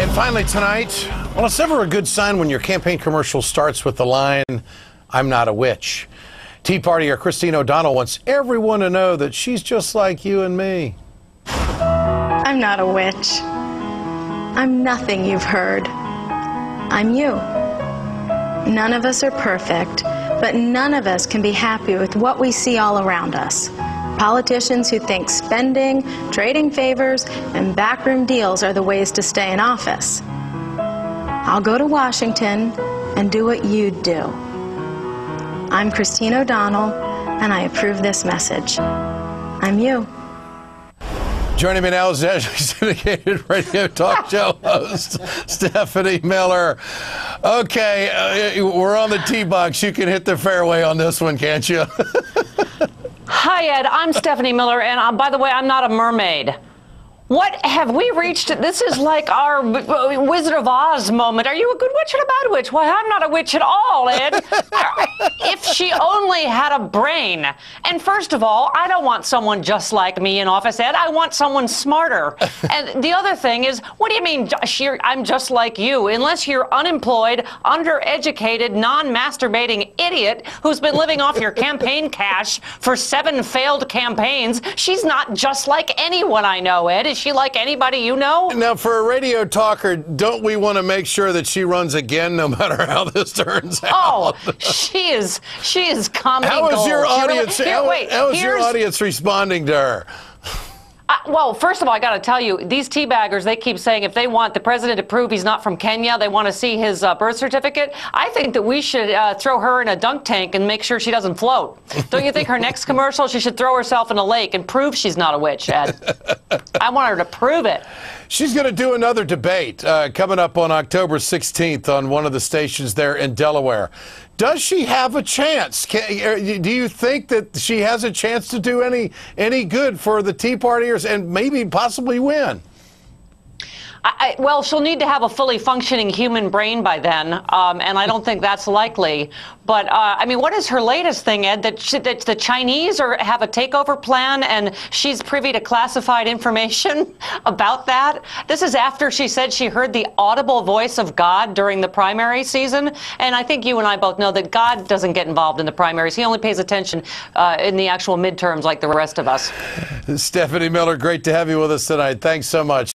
And finally tonight, well, it's never a good sign when your campaign commercial starts with the line, "I'm not a witch." Tea Partier Christine O'Donnell wants everyone to know that she's just like you and me. I'm not a witch. I'm nothing you've heard. I'm you. None of us are perfect, but none of us can be happy with what we see all around us. Politicians who think spending, trading favors, and backroom deals are the ways to stay in office. I'll go to Washington and do what you do. I'm Christine O'Donnell, and I approve this message. I'm you. Joining me now is nationally syndicated radio talk show host Stephanie Miller. Okay, we're on the tee box. You can hit the fairway on this one, can't you? Hi, Ed. I'm Stephanie Miller, and by the way, I'm not a mermaid. What have we reached? This is like our Wizard of Oz moment. Are you a good witch or a bad witch? Why, I'm not a witch at all, Ed. If she only had a brain. And first of all, I don't want someone just like me in office, Ed. I want someone smarter. And the other thing is, what do you mean I'm just like you? Unless you're unemployed, undereducated, non-masturbating idiot who's been living off your campaign cash for 7 failed campaigns, she's not just like anyone I know, Ed. Is she like anybody you know? Now, for a radio talker, don't we want to make sure that she runs again no matter how this turns out? Oh, she is comedy gold. How is your audience, how is your audience responding to her? Well, first of all, I got to tell you, these teabaggers, they keep saying if they want the president to prove he's not from Kenya, they want to see his birth certificate. I think that we should throw her in a dunk tank and make sure she doesn't float. Don't you think her next commercial, she should throw herself in a lake and prove she's not a witch, Ed? I want her to prove it. She's going to do another debate coming up on October 16th on one of the stations there in Delaware. Does she have a chance? Do you think that she has a chance to do any good for the Tea Partiers and maybe possibly win? Well, she'll need to have a fully functioning human brain by then, and I don't think that's likely. But, I mean, what is her latest thing, Ed, that the Chinese have a takeover plan and she's privy to classified information about that? This is after she said she heard the audible voice of God during the primary season. And I think you and I both know that God doesn't get involved in the primaries. He only pays attention in the actual midterms like the rest of us. Stephanie Miller, great to have you with us tonight. Thanks so much.